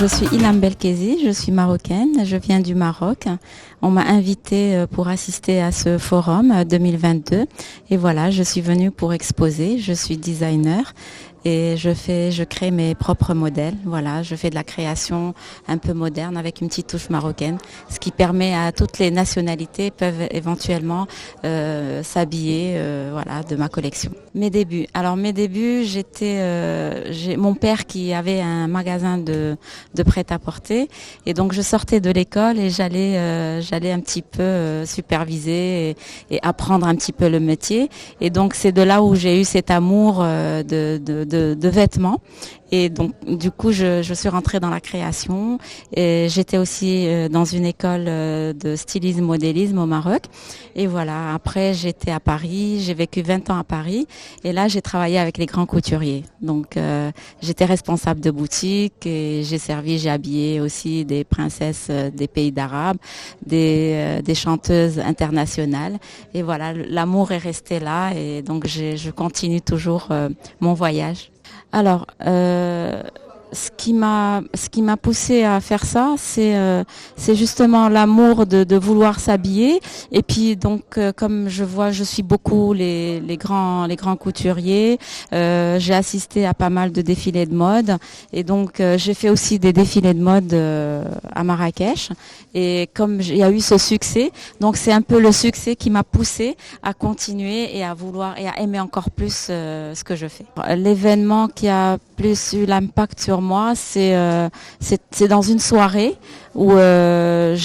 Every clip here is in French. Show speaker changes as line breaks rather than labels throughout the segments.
Je suis Ilham Belkesi, je suis marocaine, je viens du Maroc. On m'a invitée pour assister à ce forum 2022 et voilà, je suis venue pour exposer. Je suis designer et je crée mes propres modèles. Voilà, je fais de la création un peu moderne avec une petite touche marocaine, ce qui permet à toutes les nationalités peuvent éventuellement s'habiller, voilà, de ma collection. Mes débuts. Alors mes débuts, j'ai mon père qui avait un magasin de prêt-à-porter et donc je sortais de l'école et j'allais un petit peu superviser et apprendre un petit peu le métier. Et donc c'est de là où j'ai eu cet amour de vêtements. Et donc, du coup, je suis rentrée dans la création. Et j'étais aussi dans une école de stylisme, modélisme au Maroc. Et voilà, après, j'étais à Paris. J'ai vécu 20 ans à Paris. Et là, j'ai travaillé avec les grands couturiers. Donc, j'étais responsable de boutique et j'ai habillé aussi des princesses des pays d'Arabes, des chanteuses internationales. Et voilà, l'amour est resté là. Et donc, je continue toujours mon voyage. Alors, ce qui m'a poussé à faire ça, c'est justement l'amour de vouloir s'habiller. Et puis donc, comme je suis beaucoup les grands couturiers. J'ai assisté à pas mal de défilés de mode. Et donc, j'ai fait aussi des défilés de mode à Marrakech. Et comme il y a eu ce succès, donc c'est un peu le succès qui m'a poussé à continuer et à vouloir et à aimer encore plus ce que je fais. L'événement qui a plus eu l'impact sur moi, c'est dans une soirée où une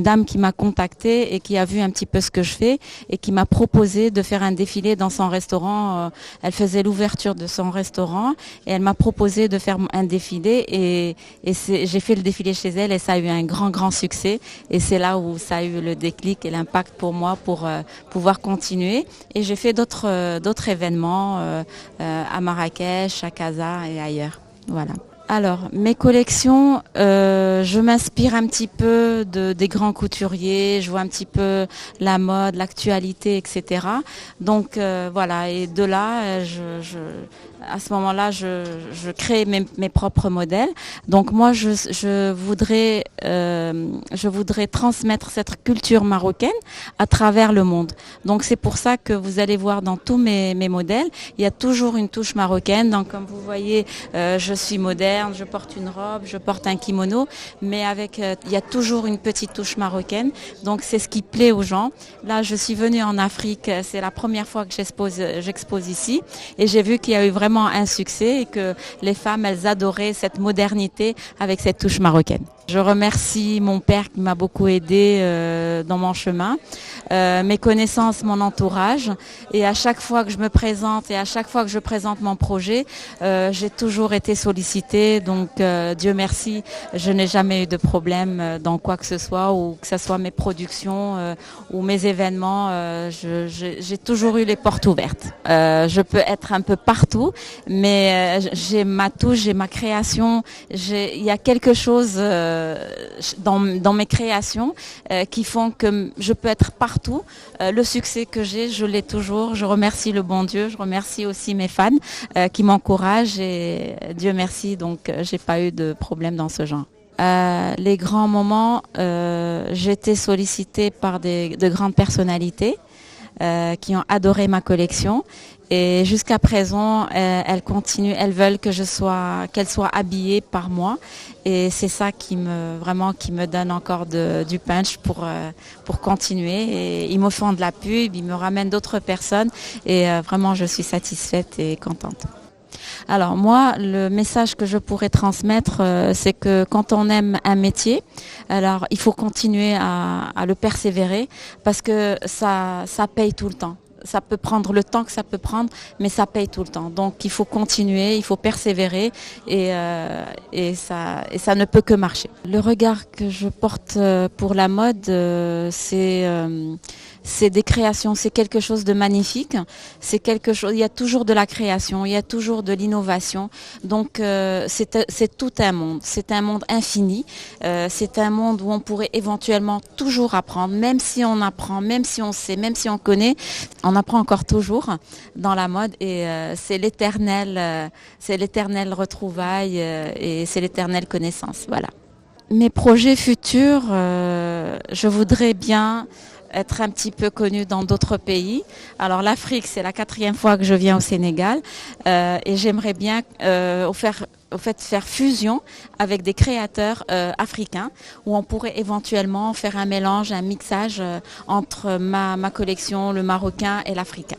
dame qui m'a contactée et qui a vu un petit peu ce que je fais et qui m'a proposé de faire un défilé dans son restaurant. Elle faisait l'ouverture de son restaurant et elle m'a proposé de faire un défilé j'ai fait le défilé chez elle et ça a eu un grand succès et c'est là où ça a eu le déclic et l'impact pour moi pour pouvoir continuer. Et j'ai fait d'autres événements à Marrakech, à Casa et ailleurs. Voilà. Alors, mes collections, je m'inspire un petit peu des grands couturiers, je vois un petit peu la mode, l'actualité, etc. Donc voilà, et de là, à ce moment-là, je crée mes propres modèles. Donc moi, je voudrais transmettre cette culture marocaine à travers le monde. Donc c'est pour ça que vous allez voir dans tous mes modèles, il y a toujours une touche marocaine. Donc comme vous voyez, je suis moderne, je porte une robe, je porte un kimono, mais il y a toujours une petite touche marocaine. Donc c'est ce qui plaît aux gens. Là, je suis venue en Afrique, c'est la première fois que j'expose ici, et j'ai vu qu'il y a eu vraiment un succès et que les femmes, elles adoraient cette modernité avec cette touche marocaine. Je remercie mon père qui m'a beaucoup aidé dans mon chemin, mes connaissances, mon entourage. Et à chaque fois que je me présente et à chaque fois que je présente mon projet, j'ai toujours été sollicitée. Donc Dieu merci, je n'ai jamais eu de problème dans quoi que ce soit, ou que ce soit mes productions ou mes événements. J'ai toujours eu les portes ouvertes. Je peux être un peu partout, mais j'ai ma touche, j'ai ma création. Il y a quelque chose dans mes créations qui font que je peux être partout. Le succès que j'ai, je l'ai toujours. Je remercie le bon Dieu. Je remercie aussi mes fans qui m'encouragent et Dieu merci. Donc, j'ai pas eu de problème dans ce genre. Les grands moments, j'ai été sollicitée par de grandes personnalités qui ont adoré ma collection. Et jusqu'à présent, elles continuent, elles veulent qu'elle soit habillée par moi. Et c'est ça qui me donne encore du punch pour continuer. Et ils me font de la pub, ils me ramènent d'autres personnes. Et vraiment, je suis satisfaite et contente. Alors moi, le message que je pourrais transmettre, c'est que quand on aime un métier, alors il faut continuer à le persévérer parce que ça paye tout le temps. Ça peut prendre le temps que ça peut prendre, mais ça paye tout le temps. Donc il faut continuer, il faut persévérer et ça ne peut que marcher. Le regard que je porte pour la mode, c'est des créations, c'est quelque chose de magnifique. C'est quelque chose. Il y a toujours de la création, il y a toujours de l'innovation. Donc c'est tout un monde. C'est un monde infini. C'est un monde où on pourrait éventuellement toujours apprendre, même si on apprend, même si on sait, même si on connaît, on apprend encore toujours dans la mode et c'est l'éternel retrouvaille et c'est l'éternelle connaissance. Voilà. Mes projets futurs, je voudrais bien être un petit peu connue dans d'autres pays. Alors l'Afrique, c'est la 4e fois que je viens au Sénégal et j'aimerais bien faire fusion avec des créateurs africains où on pourrait éventuellement faire un mélange, un mixage entre ma collection, le marocain et l'africain.